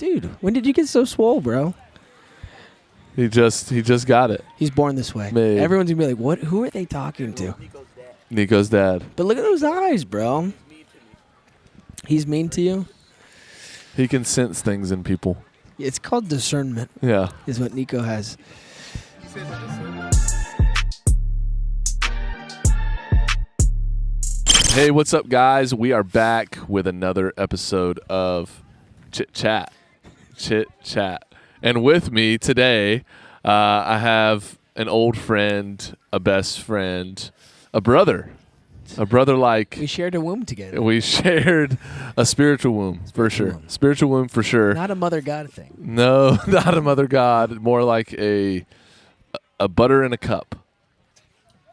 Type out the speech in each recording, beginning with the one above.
Dude, when did you get so swole, bro? He just got it. He's born this way. Made. Everyone's going to be like, "What? Who are they talking to?" Nico's dad. But look at those eyes, bro. He's mean to you? He can sense things in people. It's called discernment. Yeah. Is what Nico has. Hey, what's up, guys? We are back with another episode of Chit-Chat. Chit-Chat. And with me today, I have an old friend, a best friend, a brother. A brother like... We shared a womb together. We shared a spiritual womb, for sure. Spiritual womb, for sure. Not a mother God thing. No, not a mother God. More like a butter in a cup.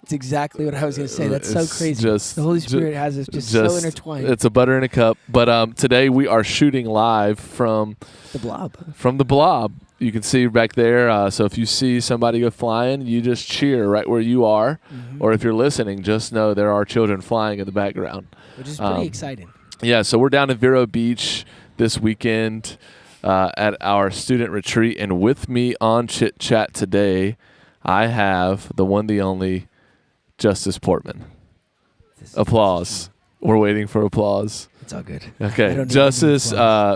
That's exactly what I was going to say. That's It's so crazy. just- The Holy Spirit has us just so intertwined. It's a butter in a cup. But today we are shooting live from The Blob. the Blob. You can see back there. So if you see somebody go flying, you just cheer right where you are. Mm-hmm. Or if you're listening, just know there are children flying in the background. Which is pretty exciting. Yeah, so we're down at Vero Beach this weekend at our student retreat. And with me on Chit-Chat today, I have the one, the only, Justus Portman. Applause. We're waiting for applause. It's all good. Okay, Justus,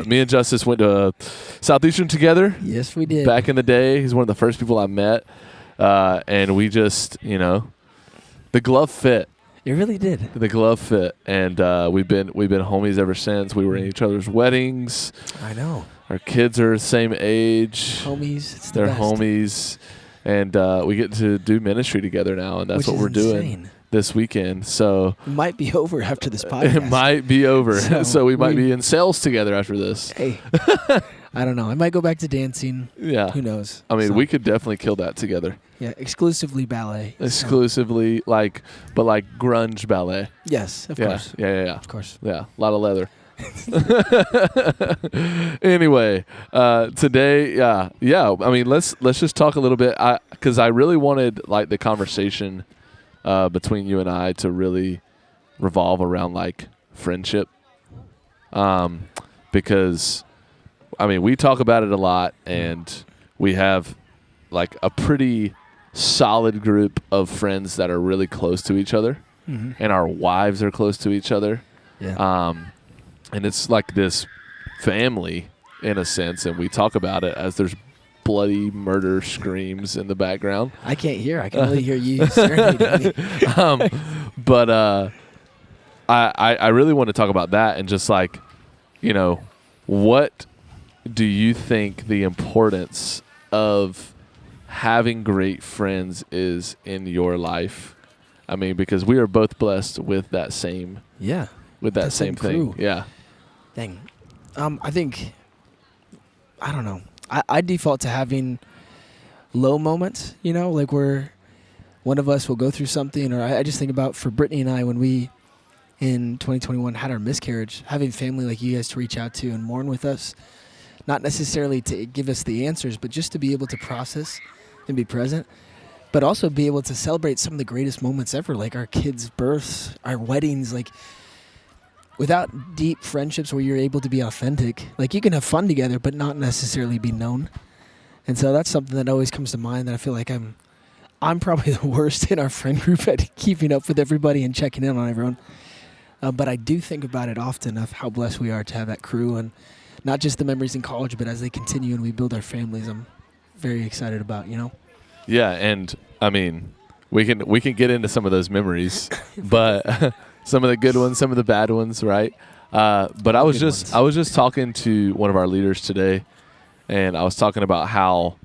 me and Justus went to Southeastern together. Yes, we did. Back in the day. He's one of the first people I met. And we just, the glove fit. It really did. The glove fit. And we've been homies ever since. We were in each other's weddings. I know. Our kids are the same age. Homies. It's the They're best. homies. And we get to do ministry together now, and that's Which what we're is doing insane. this weekend. So It might be over after this podcast. it might be over. So we might we- be in sales together after this. Hey, I don't know. I might go back to dancing. Yeah. Who knows? I mean, So, we could definitely kill that together. Yeah, exclusively ballet. So, Exclusively, but grunge ballet. yes, of Yeah. course. Yeah. Of course. Yeah, a lot of leather. Anyway, today, yeah. I mean, let's just talk a little bit, because I really wanted the conversation between you and I to really revolve around friendship, because I mean we talk about it a lot, and we have a pretty solid group of friends that are really close to each other, and our wives are close to each other. Yeah. And it's like this family in a sense, and we talk about it as there's bloody murder screams in the background. I can't hear. I can only hear you serenading me. But I really want to talk about that and just what do you think the importance of having great friends is in your life? I mean, because we are both blessed with that same Yeah. that same thing. crew. Yeah. Thing. I think, I don't know. I default to having low moments, where one of us will go through something, or I just think about for Brittany and I when we, in 2021, had our miscarriage, having family like you guys to reach out to and mourn with us, not necessarily to give us the answers, but just to be able to process and be present, but also be able to celebrate some of the greatest moments ever, like our kids' births, our weddings, without deep friendships where you're able to be authentic, you can have fun together, but not necessarily be known. And so that's something that always comes to mind, that I feel like I'm probably the worst in our friend group at keeping up with everybody and checking in on everyone. But I do think about it often of how blessed we are to have that crew, and not just the memories in college, but as they continue and we build our families, I'm very excited about, Yeah, and I mean, we can get into some of those memories, but some of the good ones, some of the bad ones, right? But I was just talking to one of our leaders today, and I was talking about how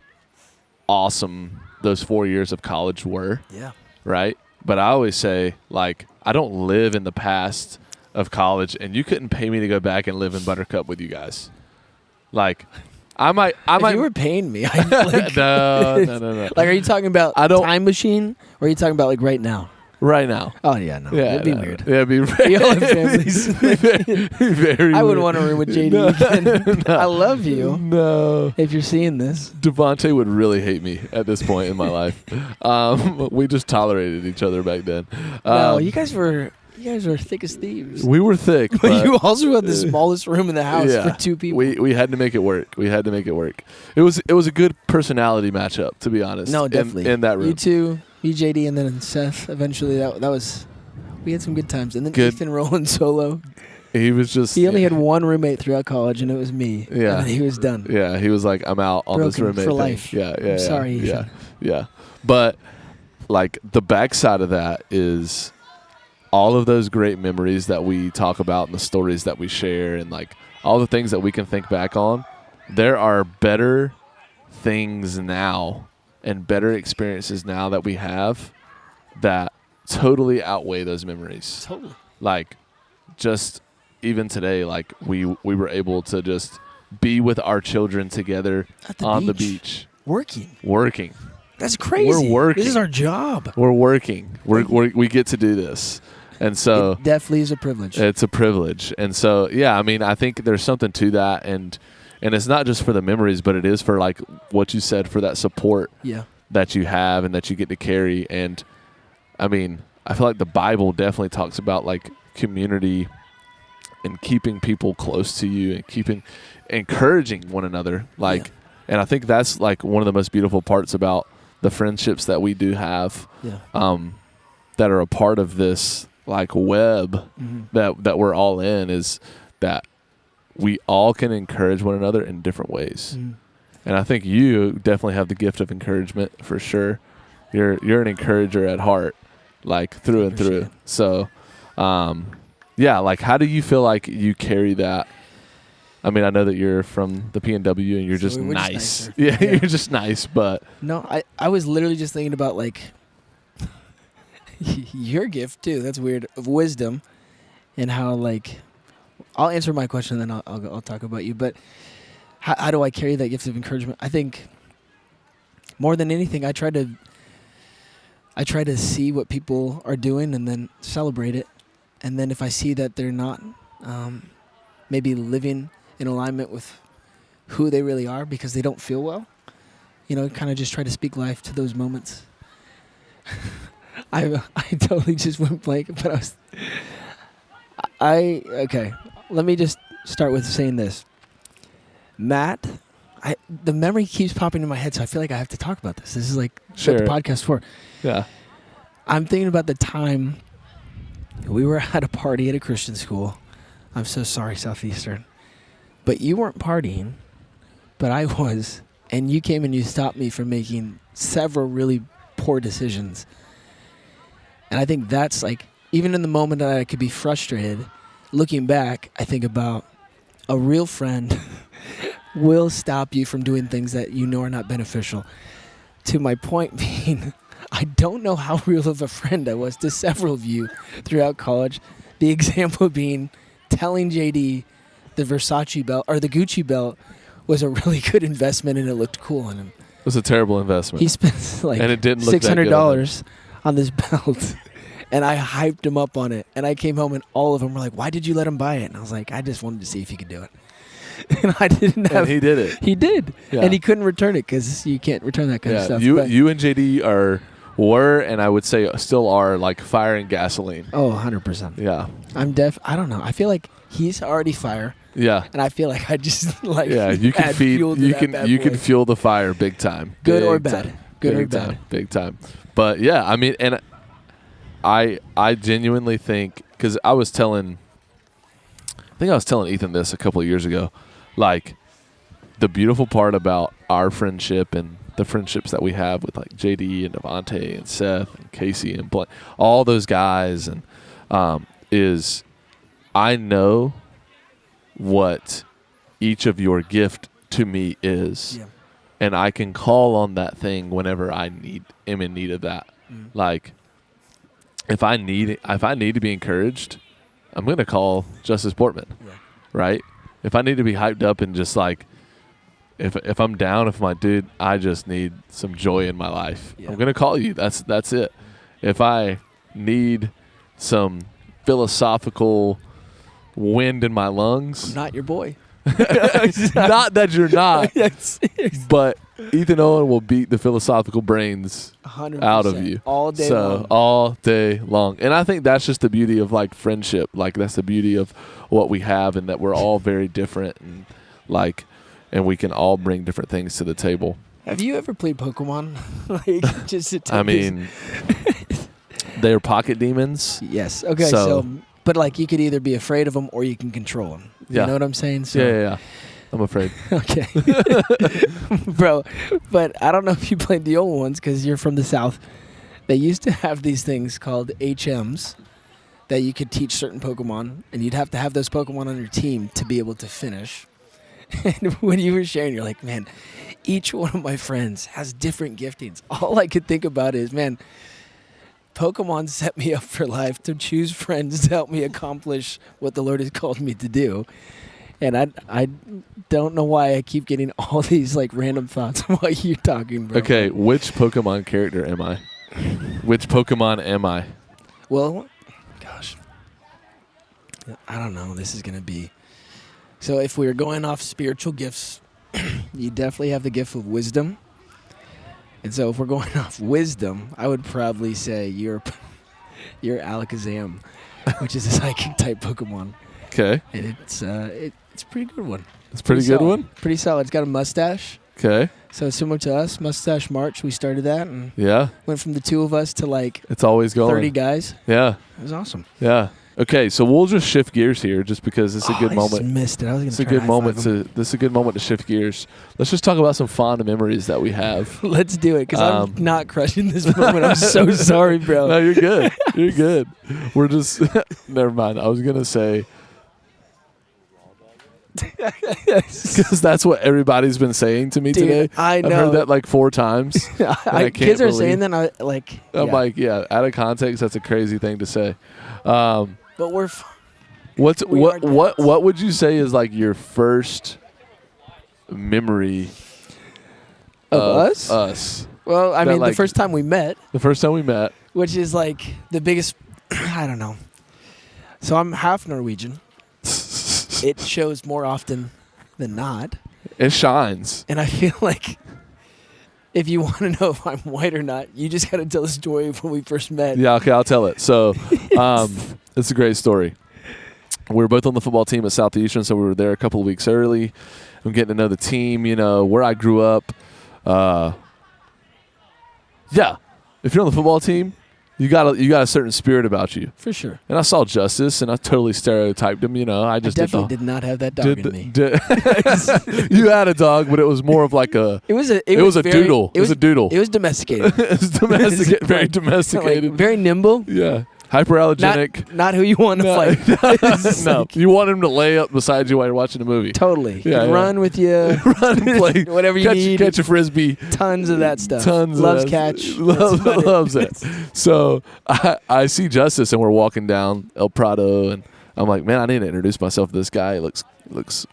awesome those 4 years of college were. Yeah. Right? But I always say, I don't live in the past of college, and you couldn't pay me to go back and live in Buttercup with you guys. I might. If you were paying me, I'd No. are you talking about time machine, or are you talking about right now? Right now. Oh yeah, no, Yeah, it'd be weird. Yeah, it'd be We all have families. very I wouldn't weird. want to room with JD again. No. I love you. No. If you're seeing this, Devontae would really hate me at this point in my life. We just tolerated each other back then. no, you guys were You guys are thick as thieves. We were thick, But you also had the smallest room in the house for 2 people. We had to make it work. It was a good personality matchup, to be honest. No, definitely. In that room. You two, you JD, and then Seth. Eventually, that was. We had some good times, and then Ethan rolling solo. He was just. He only had one roommate throughout college, and it was me. Yeah. And then he was done. Yeah, he was like, I'm out on this roommate for thing. life. Yeah. I'm sorry, Ethan. Yeah. But like the backside of that is all of those great memories that we talk about and the stories that we share and like all the things that we can think back on. There are better things now and better experiences now that we have that totally outweigh those memories. Totally. Like just even today, like we were able to just be with our children together on the beach. Working. That's crazy. We're working. This is our job. We're working. We get to do this. And so it definitely is a privilege. It's a privilege. And so, yeah, I mean, I think there's something to that. And it's not just for the memories, but it is for like what you said, for that support that you have and that you get to carry. And I mean, I feel like the Bible definitely talks about like community and keeping people close to you and encouraging one another. Like, and I think that's like one of the most beautiful parts about the friendships that we do have, that are a part of this like web that we're all in, is that we all can encourage one another in different ways. And I think you definitely have the gift of encouragement for sure. You're an encourager at heart, like through and through. So, like how do you feel like you carry that? I mean, I know that you're from the PNW and you're just nice. You're just nice, but no, I was literally just thinking about like your gift too. That's weird, of wisdom, and how like I'll answer my question and then I'll talk about you. But how do I carry that gift of encouragement? I think more than anything, I try to see what people are doing and then celebrate it. And then if I see that they're not maybe living in alignment with who they really are because they don't feel well, kind of just try to speak life to those moments. I totally just went blank, but okay. Let me just start with saying this. Matt, the memory keeps popping in my head, so I feel like I have to talk about this. This is like what the podcast for. Yeah. I'm thinking about the time we were at a party at a Christian school. I'm so sorry, Southeastern. But you weren't partying, but I was. And you came and you stopped me from making several really poor decisions. And I think that's like, even in the moment that I could be frustrated, looking back, I think about a real friend will stop you from doing things that you know are not beneficial. To my point being, I don't know how real of a friend I was to several of you throughout college. The example being telling JD the Versace belt or the Gucci belt was a really good investment and it looked cool on him. It was a terrible investment. He spent like and it didn't look $600 on this belt. And I hyped him up on it. And I came home and all of them were like, why did you let him buy it? And I was like, I just wanted to see if he could do it. And I didn't have. And he did it. He did. Yeah. And he couldn't return it because you can't return that kind of stuff. You and JD were, and I would say still are, like fire and gasoline. Oh, 100%. Yeah. I don't know. I feel like he's already fire. Yeah. And I feel like I just like you can feed you can fuel the fire big time. Good or bad. Good or bad. Big time. But yeah, I mean, and I genuinely think, because I was telling Ethan this a couple of years ago, like the beautiful part about our friendship and the friendships that we have with like JD and Devontae and Seth and Casey and all those guys, and is I know what each of your gift to me is, and I can call on that thing whenever am in need of that. Like if I need to be encouraged, I'm gonna call Justus Portman, right? If I need to be hyped up and just like, if I'm down, if I'm like, dude, I just need some joy in my life, I'm gonna call you. That's it. If I need some philosophical wind in my lungs, I'm not your boy. not that you're not, but Ethan Owen will beat the philosophical brains 100% out of you all day long. all day long. And I think that's just the beauty of like friendship. Like that's the beauty of what we have, and that we're all very different, and and we can all bring different things to the table. Have you ever played Pokemon? Like, just to I mean, they're pocket demons. yes. Okay. So, but like, you could either be afraid of them or you can control them. You know what I'm saying? So, Yeah. I'm afraid. Okay. Bro, but I don't know if you played the old ones because you're from the South. They used to have these things called HMs that you could teach certain Pokemon, and you'd have to have those Pokemon on your team to be able to finish. And when you were sharing, you're like, man, each one of my friends has different giftings. All I could think about is, man, Pokemon set me up for life to choose friends to help me accomplish what the Lord has called me to do. And I don't know why I keep getting all these like random thoughts while you're talking, bro. Okay, which Pokemon character am I? Which Pokemon am I? Well, gosh, I don't know. This is going to be... So if we were going off spiritual gifts, you definitely have the gift of wisdom. And so if we're going off wisdom, I would probably say you're Alakazam, which is a psychic type Pokemon. Okay. And it's a pretty good one. It's a pretty good solid. one? Pretty solid. It's got a mustache. Okay. So similar to us, Mustache March, we started that and went from the two of us to like it's always going 30 guys. Yeah. It was awesome. Yeah. Okay, so we'll just shift gears here just because it's a good moment. I just missed it. I was going to This is a good moment to shift gears. Let's just talk about some fond memories that we have. Let's do it because I'm not crushing this moment. I'm so sorry, bro. No, you're good. You're good. We're just never mind. I was going to say because that's what everybody's been saying to me today. I know. I've heard that like 4 times. Kids are saying that. I'm like, out of context, that's a crazy thing to say. But we're. What would you say is like your first memory of us? Us. Well, I mean, like, the first time we met. The first time we met, which is like the biggest. I don't know. So I'm half Norwegian. It shows more often than not. It shines. And I feel like if you want to know if I'm white or not, you just got to tell the story of when we first met. Yeah, okay, I'll tell it. So it's a great story. We were both on the football team at Southeastern, so we were there a couple of weeks early. I'm getting to know the team, where I grew up. Yeah, if you're on the football team, you got a certain spirit about you. For sure. And I saw Justus, and I totally stereotyped him. I definitely did not have that dog in me. You had a dog, but it was more of like a. It was a doodle. It was a doodle. It was domesticated. It was domesticated. Very domesticated. Like, very nimble. Yeah. Hyperallergenic. Not who you want to fight. No. You want him to lay up beside you while you're watching a movie. Totally. Yeah, run with you. Run and play. Whatever you need. Catch a Frisbee. Tons of that stuff. Loves catch. Loves it. So I see Justus, and we're walking down El Prado, and I'm like, man, I need to introduce myself to this guy. He looks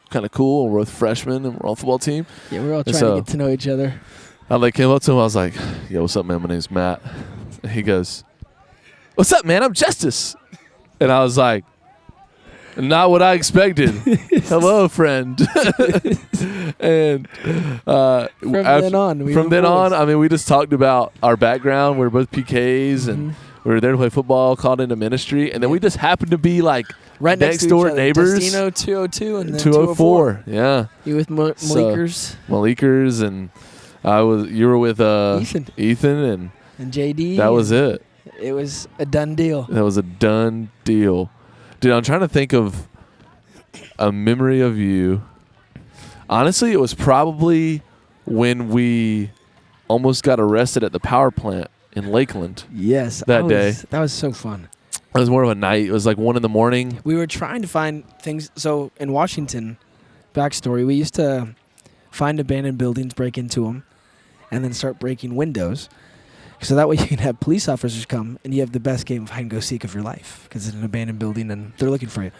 kind of cool. And we're both freshmen, and we're on the football team. Yeah, we're all trying to get to know each other. I came up to him. I was like, yo, what's up, man? My name's Matt. And he goes, what's up, man? I'm Justus. And I was like, not what I expected. Hello, friend. And from then on, I mean, we just talked about our background. We were both PKs, and we were there to play football, called into ministry. And then we just happened to be like right next door neighbors. Testino 202 and then 204. Yeah. You with Malikers? Malikers, and you were with Ethan and JD. That was it. It was a done deal. That was a done deal. Dude, I'm trying to think of a memory of you. Honestly, it was probably when we almost got arrested at the power plant in Lakeland. Yes. That day. That was so fun. It was more of a night. It was like 1 a.m. We were trying to find things. So in Washington, backstory, we used to find abandoned buildings, break into them, and then start breaking windows. So that way you can have police officers come and you have the best game of hide and go seek of your life because it's an abandoned building and they're looking for you.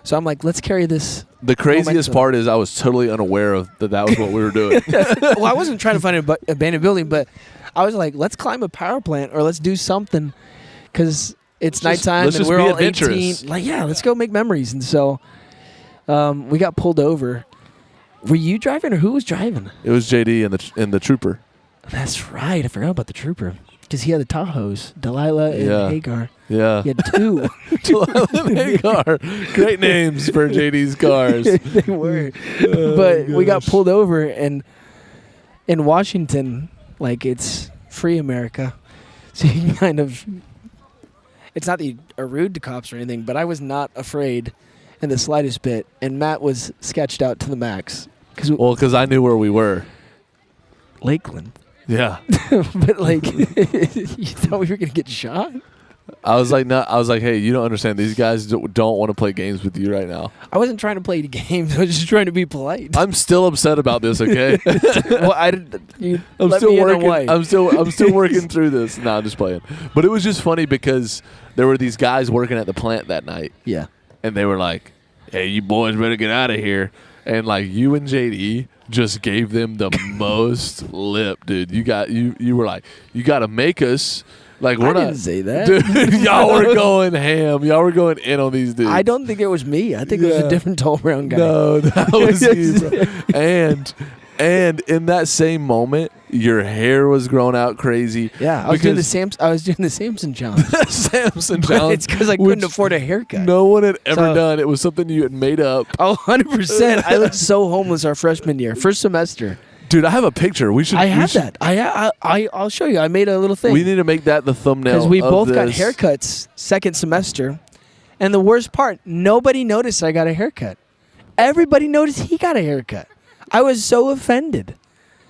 So I'm like, let's carry this. The craziest part is I was totally unaware of that was what we were doing. Well, I wasn't trying to find an abandoned building, but I was like, let's climb a power plant or let's do something because it's nighttime and we're all 18. Like, yeah, let's go make memories. And so we got pulled over Were you driving or who was driving? It was JD and the trooper. That's right. I forgot about the trooper. Because he had the Tahoes, Delilah and Yeah. Hagar. Yeah. He had two. Delilah and Hagar. Great names for JD's cars. They were. Oh, But we got gosh. pulled over, and in Washington, like, it's free America. So you can kind of... It's not that you are rude to cops or anything, but I was not afraid in the slightest bit. And Matt was sketched out to the max. Well, because I knew where we were. Lakeland. Yeah. But, like, you thought we were going to get shot? I was like, no. I was like, hey, you don't understand. These guys don't want to play games with you right now. I wasn't trying to play the games. I was just trying to be polite. I'm still upset about this. Okay. Well, I didn't. I'm let still me in on working. why. I'm still working through this. No, I'm just playing. But it was just funny because there were these guys working at the plant that night, Yeah. and they were like, "Hey, you boys better get out of here." And like you and JD just gave them the most lip, dude. You were like, you got to make us like we're I not. didn't say that. Dude, y'all were going ham. Y'all were going in on these dudes. I don't think it was me. I think it was Yeah. a different tall brown guy. No, that was you, bro. And in that same moment, your hair was growing out crazy. Yeah, I was doing the Samson challenge. Samson But challenge. it's because I which couldn't afford a haircut. No one had ever So- done. It was something you had made up. Oh, 100%. I looked so homeless our freshman year, first semester. Dude, I have a picture. We should. I we have should- that. I'll show you. I made a little thing. We need to make that the thumbnail. Because we of both got this. haircuts second semester. And the worst part, nobody noticed I got a haircut. Everybody noticed he got a haircut. I was so offended.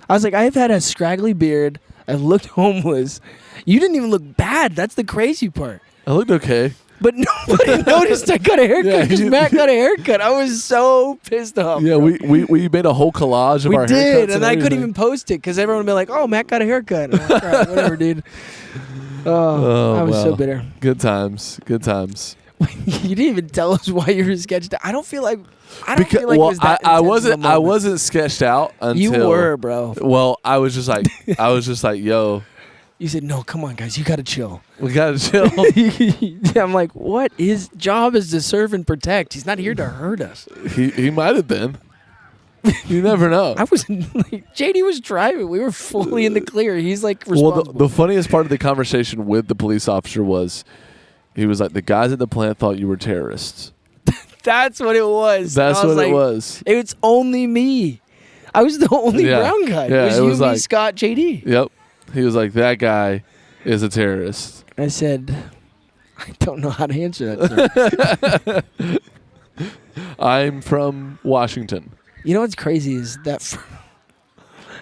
I was like, I've had a scraggly beard. I looked homeless. You didn't even look bad. That's the crazy part. I looked okay. But nobody noticed I got a haircut Yeah, because you- Matt got a haircut. I was so pissed off. Yeah, bro. we made a whole collage of We our did, haircuts and I couldn't everything. even post it because everyone would be like, "Oh, Matt got a haircut." And I'm like, "All right, whatever, dude." Oh, I was so wow. bitter. Good times. Good times. You didn't even tell us why you were sketched out. I don't feel like Because it was that I intense of a wasn't I moment. wasn't sketched out until You were, bro. Well, I was just like yo, You said, "No, come on, guys, you gotta chill." we gotta chill. I'm like, "What? His job is to serve and protect. He's not here to hurt us." he might have been. You never know. I wasn't like JD was driving. We were fully in the clear. He's like Well, responsible. the funniest part of the conversation with the police officer was, he was like, the guys at the plant thought you were terrorists. That's what it was. That's I was what like, it was. It's only me. I was the only Yeah. brown guy. Yeah, it was it you, was me, like- Scott, JD. Yep. He was like, that guy is a terrorist. I said, I don't know how to answer that, sir. I'm from Washington. You know what's crazy is that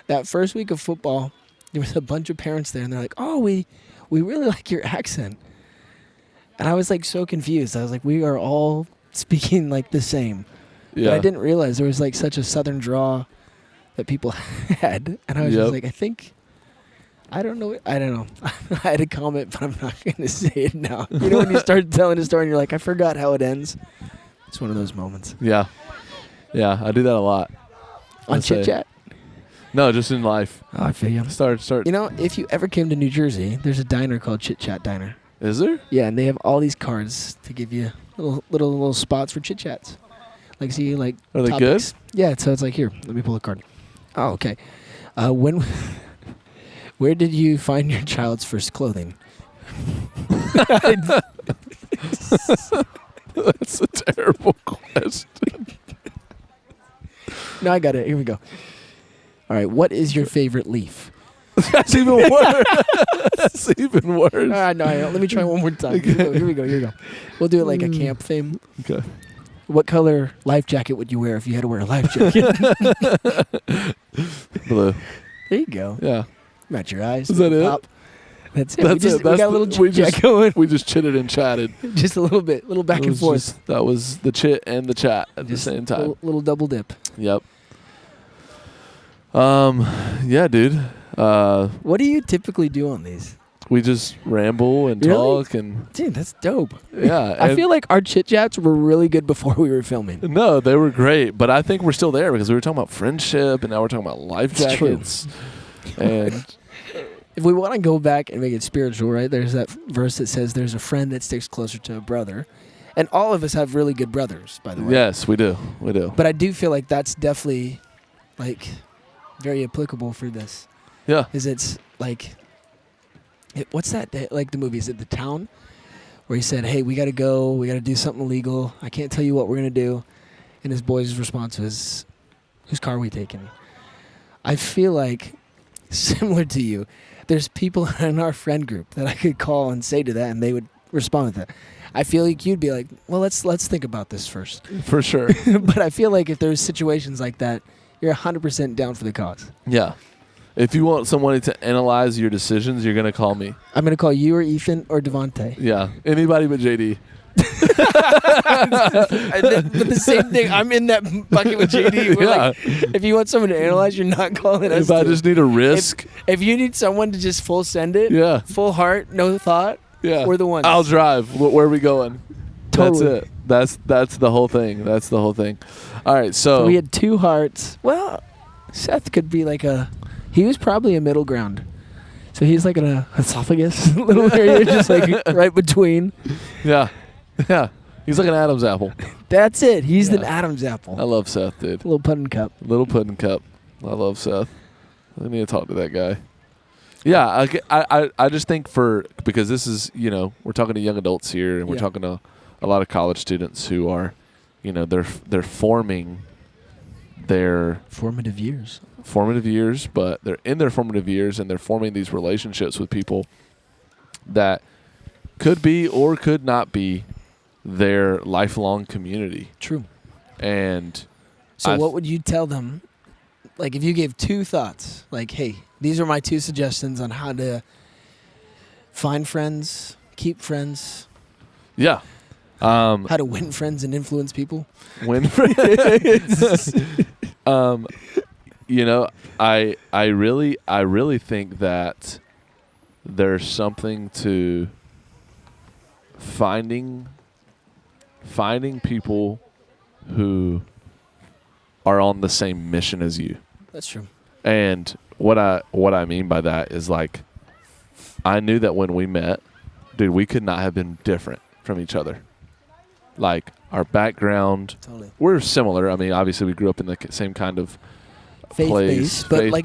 that first week of football, there was a bunch of parents there, and they're like, "Oh, we really like your accent," and I was like so confused. I was like, "We are all speaking like the same," Yeah. but I didn't realize there was like such a southern draw that people had, and I was Yep. just like, I don't know. I had a comment, but I'm not going to say it now. You know when you start telling a story and you're like, I forgot how it ends. It's one of those moments. Yeah. Yeah, I do that a lot. On I'd say. Chit-Chat? No, just in life. Oh, I feel you. Start. You know, if you ever came to New Jersey, there's a diner called Chit-Chat Diner. Is there? Yeah, and they have all these cards to give you little spots for chit-chats. Like, see, like, Are they topics. Yeah, so it's like, here, let me pull a card. Oh, okay. Where did you find your child's first clothing? That's a terrible question. No, I got it. Here we go. All right, what is your favorite leaf? That's even worse. That's even worse. No, let me try one more time. Here we go. We'll do it like a camp thing. Okay. What color life jacket would you wear if you had to wear a life jacket? Blue. There you go. Yeah. Match your eyes. Is that it? Pop. That's it. That's we it. got a little chit-chat going. We just chitted and chatted. Just a little bit. Little back It and was forth. just- that was the chit and the chat at Just the same time. Little double dip. Yep. Yeah, dude. What do you typically do on these? We just ramble and Really? talk and Dude, that's dope. yeah. I and- feel like our chit-chats were really good before we were filming. no, they were great, but I think we're still there because we were talking about friendship and now we're talking about life It's true. jackets. And If we want to go back and make it spiritual, right? There's that verse that says there's a friend that sticks closer to a brother. And all of us have really good brothers, by the way. yes, we do. We do. But I do feel like that's definitely like very applicable for this. Yeah. Is it's like, what's that? Like the movie, is it The Town? Where he said, hey, we got to go. We got to do something illegal. I can't tell you what we're going to do. And his boy's response was, whose car are we taking? I feel like, similar to you, there's people in our friend group that I could call and say to that, and they would respond with that. I feel like you'd be like, well, let's think about this first. For sure. But I feel like if there's situations like that, you're 100% down for the cause. Yeah. If you want somebody to analyze your decisions, you're going to call me. I'm going to call you or Ethan or Devontae. Yeah. Anybody but JD. But the same thing, I'm in that bucket with JD. We're like, if you want someone to analyze, you're not calling us. If I just need a risk. If you need someone to just full send it, Yeah. full heart, no thought, Yeah. we're the ones. I'll drive. Where are we going? Totally. That's it. That's the whole thing. That's the whole thing. All right. So we had two hearts. Well, Seth could be like he was probably a middle ground. So he's like an esophagus little area, just like right between. Yeah. Yeah. He's like an Adam's apple. That's it. He's the Adam's apple. I love Seth, dude. Little pudding cup. Little pudding cup. I love Seth. I need to talk to that guy. Yeah, I just think because this is, we're talking to young adults here, and we're talking to a lot of college students who are, they're forming their formative years, but they're in their formative years, and they're forming these relationships with people that could be or could not be their lifelong community. True. And so what would you tell them? Like if you gave two thoughts, like, hey, these are my two suggestions on how to find friends, keep friends. Yeah. How to win friends and influence people. Win friends. I really think that there's something to finding people who are on the same mission as you. That's true. And what I mean by that is, like, I knew that when we met, dude, we could not have been different from each other. Like, our background, totally. We're similar. I mean, obviously we grew up in the same kind of faith-based, but like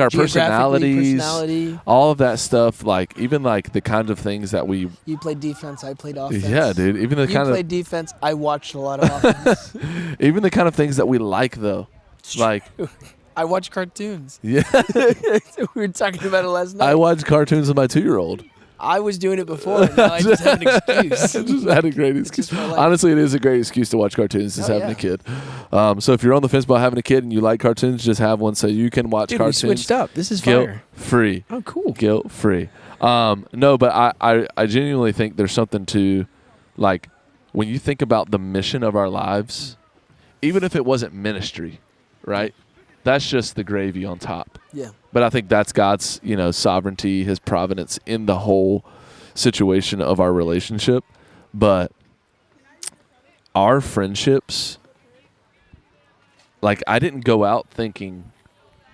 our personalities, personality, all of that stuff, like even like the kinds of things that we. You played defense, I played offense. Yeah, dude. Even the kind of. You played defense, I watched a lot of offense. Even the kind of things that we like, though, like. I watch cartoons. Yeah, we were talking about it last night. I watch cartoons with my 2-year-old. I was doing it before. Now I just had an excuse. I just had a great excuse. Honestly, it is a great excuse to watch cartoons, just having a kid. So if you're on the fence about having a kid and you like cartoons, just have one so you can watch cartoons. We switched up. This is fire. Guilt-free. Oh, cool. Guilt-free. No, but I genuinely think there's something to, like, when you think about the mission of our lives, even if it wasn't ministry, right? That's just the gravy on top. Yeah. But I think that's God's, sovereignty, His providence in the whole situation of our relationship. But our friendships, like, I didn't go out thinking,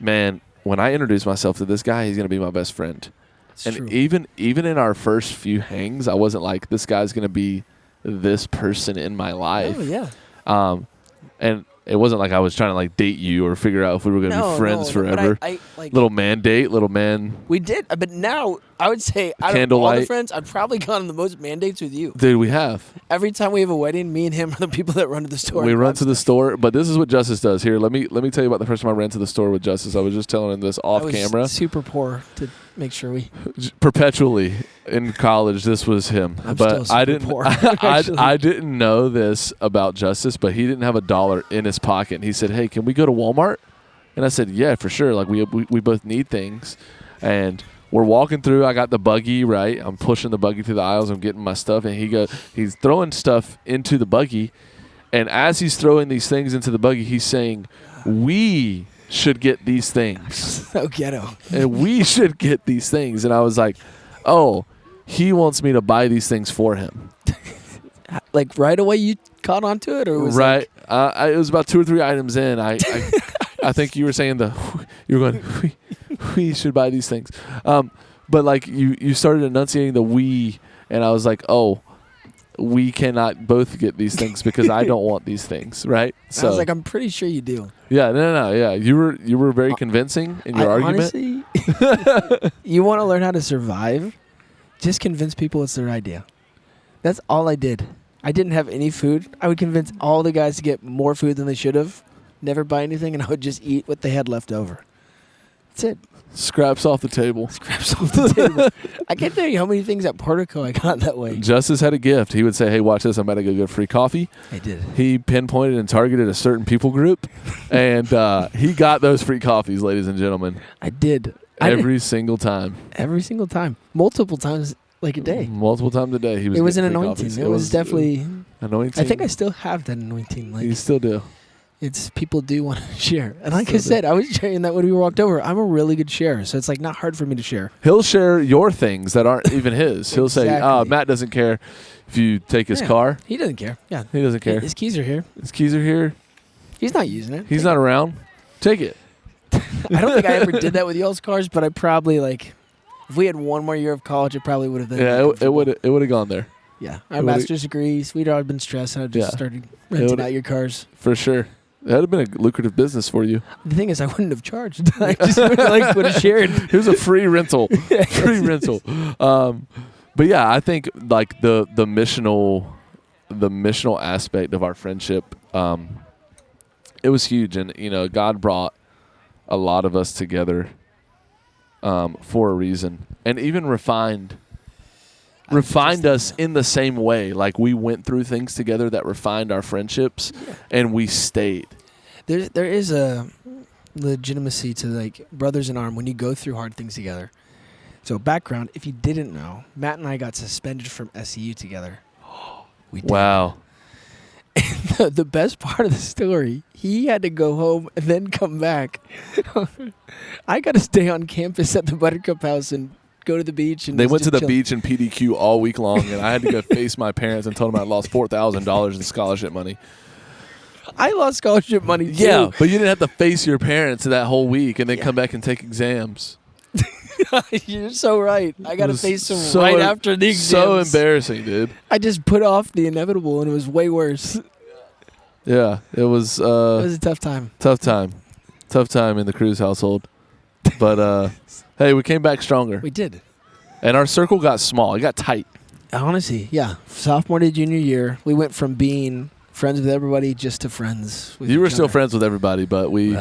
man, when I introduce myself to this guy, he's going to be my best friend. It's true. Even in our first few hangs, I wasn't like, this guy's going to be this person in my life. Oh, yeah. And it wasn't like I was trying to, like, date you or figure out if we were going to be friends forever. I like, little man date, little man. We did, but now I would say out of all the friends, I've probably gone on the most man dates with you. Dude, we have. Every time we have a wedding, me and him are the people that run to the store. We run to the store, but this is what Justice does. Here, let me tell you about the first time I ran to the store with Justice. I was just telling him this off camera. Super poor to make sure we perpetually in college. This was him, but I didn't. Poor, I didn't know this about Justice, but he didn't have $1 in his pocket. And he said, "Hey, can we go to Walmart?" And I said, "Yeah, for sure. Like we both need things." And we're walking through. I got the buggy, right? I'm pushing the buggy through the aisles. I'm getting my stuff, and he's throwing stuff into the buggy. And as he's throwing these things into the buggy, he's saying, "We should get these things." So ghetto. And we should get these things. And I was like, "Oh, he wants me to buy these things for him." Like right away, you caught onto it, or was right? It was about 2 or 3 items in. I think you were saying you were going, we should buy these things. But like you started enunciating the we, and I was like, oh, we cannot both get these things because I don't want these things, right? So I was like, I'm pretty sure you do. Yeah, no, yeah. You were very convincing in your argument. Honestly, you want to learn how to survive? Just convince people it's their idea. That's all I did. I didn't have any food. I would convince all the guys to get more food than they should have, never buy anything, and I would just eat what they had left over. That's it. Scraps off the table. Scraps off the table. I can't tell you how many things at Portico I got that way. Justice had a gift. He would say, hey, watch this. I'm about to go get free coffee. I did. He pinpointed and targeted a certain people group, and he got those free coffees, ladies and gentlemen. I did. Every single time. Every single time. Multiple times, like a day. Multiple times a day. He was. It was an getting free anointing. coffees. It was definitely... anointing. I think I still have that anointing. Like, you still do. It's people do want to share. And like I said, I was sharing that when we walked over. I'm a really good sharer, so it's like not hard for me to share. He'll share your things that aren't even his. He'll say, Matt doesn't care if you take his car. He doesn't care. Yeah. He doesn't care. His keys are here. His keys are here. He's not using it. He's not around. Take it. I don't think I ever did that with y'all's cars, but I probably, like, if we had one more year of college, it probably would have been. Yeah, it would have gone there. Yeah. Our master's degrees, we'd all been stressed. I just started renting out your cars. For sure. That would have been a lucrative business for you. The thing is, I wouldn't have charged. I just would have shared. It was a free rental. Free rental. But yeah, I think like the missional aspect of our friendship, it was huge, and God brought a lot of us together for a reason, and even refined us in the same way. Like we went through things together that refined our friendships, and we stayed. There is a legitimacy to like brothers in arm when you go through hard things together. So background, if you didn't know, Matt and I got suspended from SEU together. We did. Wow. And the best part of the story, he had to go home and then come back. I got to stay on campus at the Buttercup House and go to the beach. And they went to the beach and PDQ all week long, and I had to go face my parents and told them I lost $4,000 in scholarship money. I lost scholarship money too. Yeah, but you didn't have to face your parents that whole week and then come back and take exams. You're so right. I got to face them right after the exams. So embarrassing, dude. I just put off the inevitable, and it was way worse. Yeah, it was. It was a tough time. Tough time in the Cruz household. But hey, we came back stronger. We did. And our circle got small. It got tight. Honestly, yeah. Sophomore to junior year, we went from being friends with everybody just to friends with You were each still other. friends with everybody, but we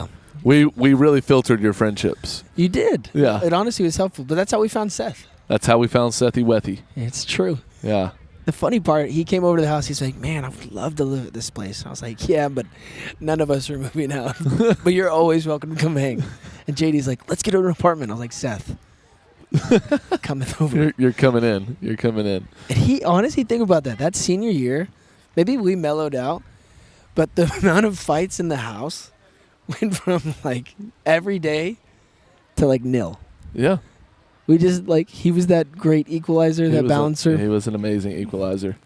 really filtered your friendships. You did. Yeah. It honestly was helpful, but that's how we found Seth. That's how we found Sethy Wethy. It's true. Yeah. The funny part, he came over to the house. He's like, man, I would love to live at this place. I was like, yeah, but none of us are moving out. But you're always welcome to come hang. And JD's like, let's get an apartment. I was like, Seth, coming over. You're coming in. You're coming in. And he honestly, think about that. That senior year, maybe we mellowed out, but the amount of fights in the house went from like every day to like nil. Yeah. We just like, he was that great equalizer, that balancer. He was an amazing equalizer.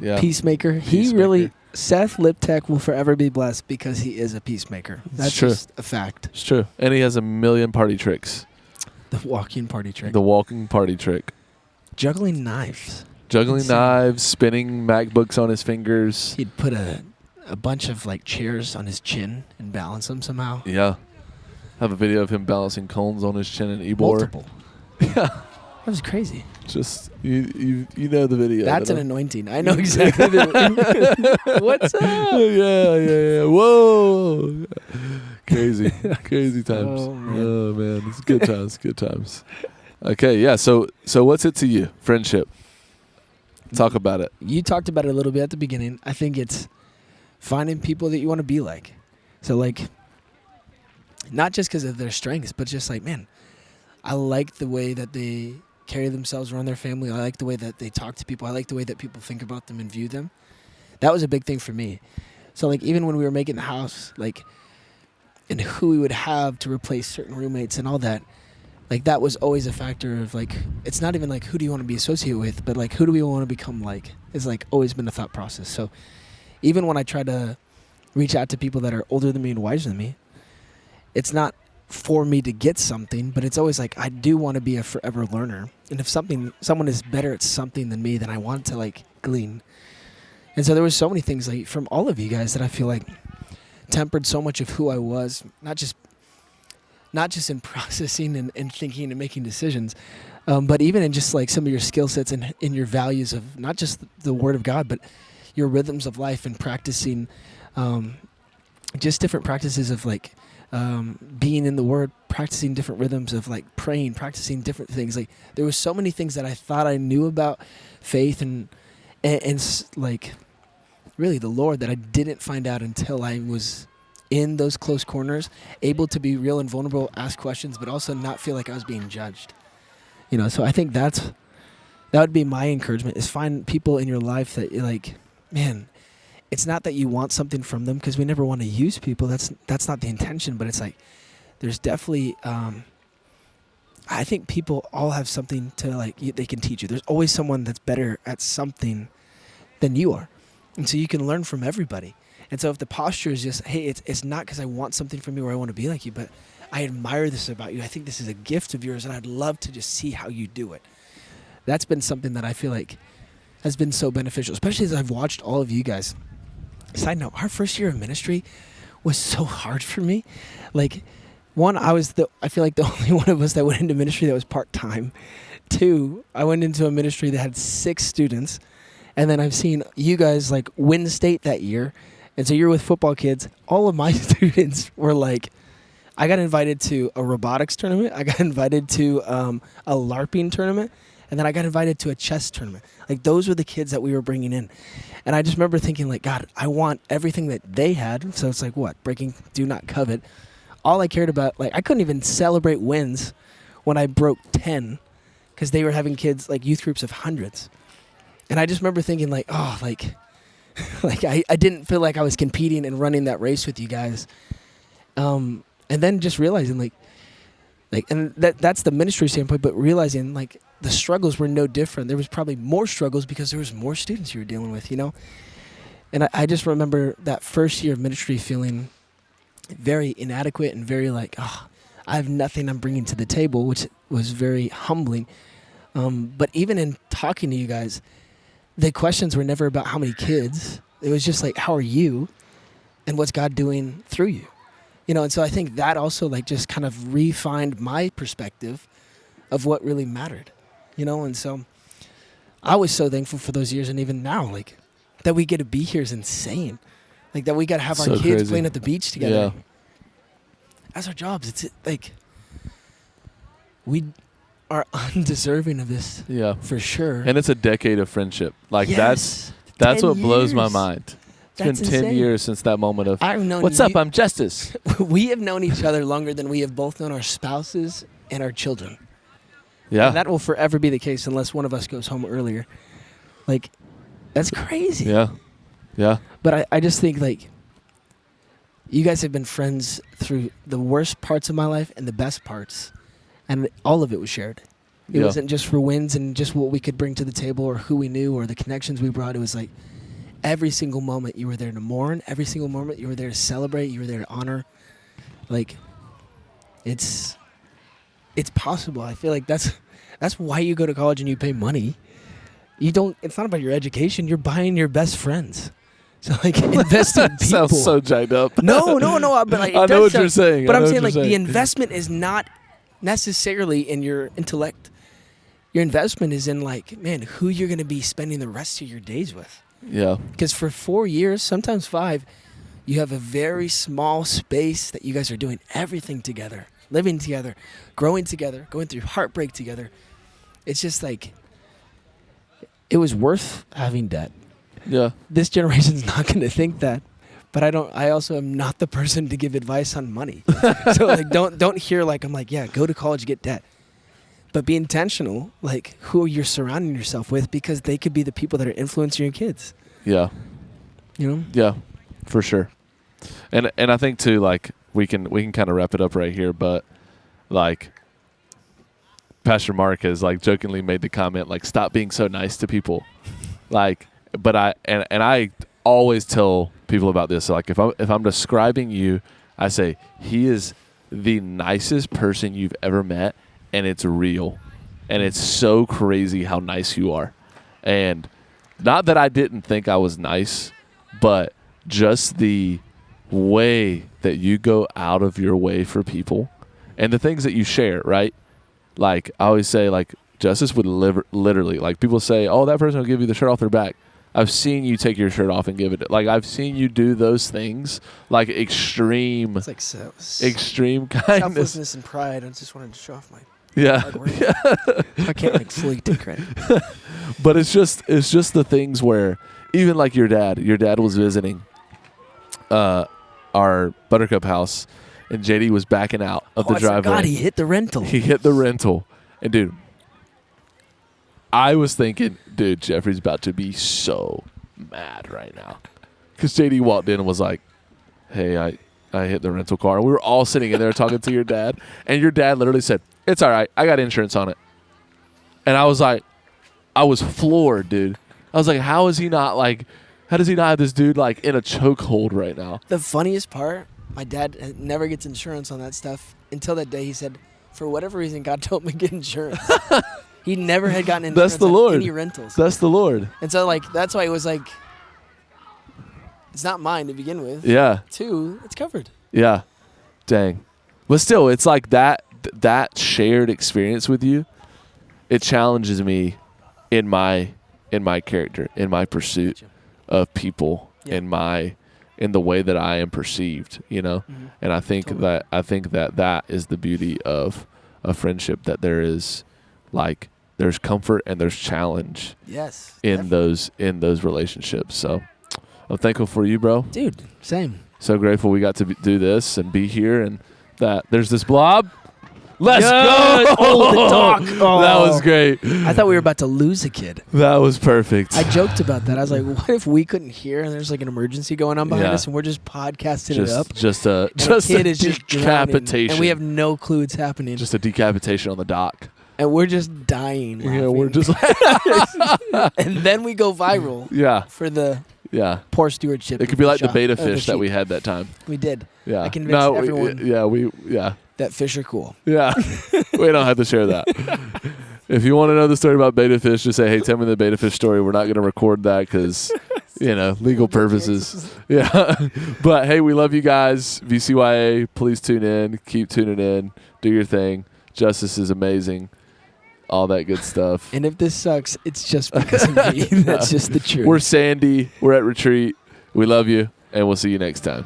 Yeah. Peacemaker. He really, Seth Liptek will forever be blessed because he is a peacemaker. That's true. just a fact. It's true. And he has a million party tricks. The walking party trick. The walking party trick. Juggling knives. Juggling knives, spinning MacBooks on his fingers. He'd put a bunch of like chairs on his chin and balance them somehow. Yeah. I have a video of him balancing cones on his chin and Ebor. Multiple. Yeah. That was crazy. Just you know the video. That's an anointing. I know exactly. What's up? Yeah. Whoa. Crazy times. Oh man, it's good times. Good times. Okay, yeah. So what's it to you? Friendship. Talk about it. You talked about it a little bit at the beginning. I think it's finding people that you want to be like. So like, not just because of their strengths, but just like, man, I like the way that they carry themselves around their family. I like the way that they talk to people. I like the way that people think about them and view them. That was a big thing for me. So like, even when we were making the house, like, and who we would have to replace certain roommates and all that, like that was always a factor of like, it's not even like who do you want to be associated with, but like who do we want to become like, is like always been a thought process. So even when I try to reach out to people that are older than me and wiser than me, it's not for me to get something, but it's always like I do want to be a forever learner. And if someone is better at something than me, then I want to like glean. And so there was so many things like from all of you guys that I feel like tempered so much of who I was, not just in processing and thinking and making decisions, but even in just like some of your skill sets and in your values of not just the Word of God, but your rhythms of life and practicing, just different practices of like being in the Word, practicing different rhythms of like praying, practicing different things. Like there was so many things that I thought I knew about faith and like really the Lord that I didn't find out until I was in those close corners, able to be real and vulnerable, ask questions, but also not feel like I was being judged. You know, so I think that would be my encouragement, is find people in your life that you're like, man, it's not that you want something from them, because we never want to use people. That's not the intention, but it's like there's definitely I think people all have something to like they can teach you. There's always someone that's better at something than you are. And so you can learn from everybody. And so if the posture is just, hey, it's not because I want something from you or I want to be like you, but I admire this about you. I think this is a gift of yours, and I'd love to just see how you do it. That's been something that I feel like has been so beneficial, especially as I've watched all of you guys. Side note, our first year of ministry was so hard for me. Like, one, I feel like the only one of us that went into ministry that was part-time. Two, I went into a ministry that had 6 students. And then I've seen you guys like win state that year. And so you're with football kids. All of my students were like, I got invited to a robotics tournament. I got invited to a LARPing tournament. And then I got invited to a chess tournament. Like those were the kids that we were bringing in. And I just remember thinking like, God, I want everything that they had. So it's like what? Breaking, do not covet. All I cared about, like I couldn't even celebrate wins when I broke 10 because they were having kids, like youth groups of hundreds. And I just remember thinking like, oh, like I didn't feel like I was competing and running that race with you guys. And then just realizing like, and that's the ministry standpoint, but realizing like the struggles were no different. There was probably more struggles because there was more students you were dealing with, you know? And I just remember that first year of ministry feeling very inadequate and very like, oh, I have nothing I'm bringing to the table, which was very humbling. But even in talking to you guys, the questions were never about how many kids. It was just like, how are you? And what's God doing through you? You know, and so I think that also like just kind of refined my perspective of what really mattered, you know? And so I was so thankful for those years. And even now, like that we get to be here is insane. Like that we got to have our kids crazy. Playing at the beach together. Yeah. That's our jobs. It's like we are undeserving of this. Yeah. For sure. And it's a decade of friendship. Like yes, that's what years. Blows my mind. It's been 10 years since that moment of, what's up, I'm Justus. We have known each other longer than we have both known our spouses and our children. Yeah. And that will forever be the case unless one of us goes home earlier. Like, that's crazy. Yeah. Yeah. But I just think, like, you guys have been friends through the worst parts of my life and the best parts. And all of it was shared. It wasn't just for wins and just what we could bring to the table or who we knew or the connections we brought. It was like, every single moment you were there to mourn. Every single moment you were there to celebrate. You were there to honor. Like, it's possible. I feel like that's why you go to college and you pay money. It's not about your education. You're buying your best friends. So like invest in people. Sounds so jacked up. No. But like, I know what you're saying. But I'm saying like the investment is not necessarily in your intellect. Your investment is in like, man, who you're going to be spending the rest of your days with. Yeah. Because for 4 years, sometimes 5, you have a very small space that you guys are doing everything together, living together, growing together, going through heartbreak together. It's just like, it was worth having debt. Yeah. This generation's not going to think that, but I also am not the person to give advice on money. So like, don't hear like, I'm like, yeah, go to college, get debt. But be intentional, like who you're surrounding yourself with, because they could be the people that are influencing your kids. Yeah. You know? Yeah, for sure. And I think too, like we can kind of wrap it up right here, but like Pastor Mark has like jokingly made the comment like, stop being so nice to people. Like, but I always tell people about this. Like if I'm describing you, I say he is the nicest person you've ever met, and it's real. And it's so crazy how nice you are. And not that I didn't think I was nice, but just the way that you go out of your way for people and the things that you share, right? Like, I always say, like, Justice would literally, like, people say, oh, that person will give you the shirt off their back. I've seen you take your shirt off and give it. Like, I've seen you do those things, like extreme, It's like extreme kindness. selflessness and pride. I just wanted to show off my hard work. I can't like fully take credit. But it's just the things where, even like your dad was visiting our Buttercup house, and JD was backing out of the driveway. God, he hit the rental. He hit the rental. And dude, I was thinking, dude, Jeffrey's about to be so mad right now. Because JD walked in and was like, hey, I hit the rental car. And we were all sitting in there talking to your dad. And your dad literally said, it's all right. I got insurance on it. And I was like, I was floored, dude. I was like, how does he not have this dude like in a chokehold right now? The funniest part, my dad never gets insurance on that stuff until that day he said, for whatever reason, God told me to get insurance. He never had gotten insurance That's the on Lord. any rentals. That's the Lord. And so, like, that's why it was like, it's not mine to begin with. Yeah. 2, it's covered. Yeah. Dang. But still, it's like that shared experience with you, it challenges me in my character, in my pursuit of people, in the way that I am perceived, you know? Mm-hmm. And I think that is the beauty of a friendship, that there is like there's comfort and there's challenge in those relationships. So I'm thankful for you, bro. Dude, same. So grateful we got to do this and be here, and that there's this blob. Let's go! Oh, the dog. Oh. That was great. I thought we were about to lose a kid. That was perfect. I joked about that. I was like, what if we couldn't hear and there's like an emergency going on behind us and we're just podcasting it up? Just a kid is just decapitation. and we have no clue it's happening. Just a decapitation on the dock. And we're just dying laughing. Yeah, we're just and then we go viral. Yeah. For the poor stewardship. It could be like the beta fish that we had that time. We did. Yeah. I convinced everyone that fish are cool. Yeah. We don't have to share that. If you want to know the story about beta fish, just say, hey, tell me the beta fish story. We're not going to record that because, legal purposes. Yeah. But, hey, we love you guys. VCYA, please tune in. Keep tuning in. Do your thing. Justice is amazing. All that good stuff. And if this sucks, it's just because of me. That's just the truth. We're Sandy. We're at Retreat. We love you, and we'll see you next time.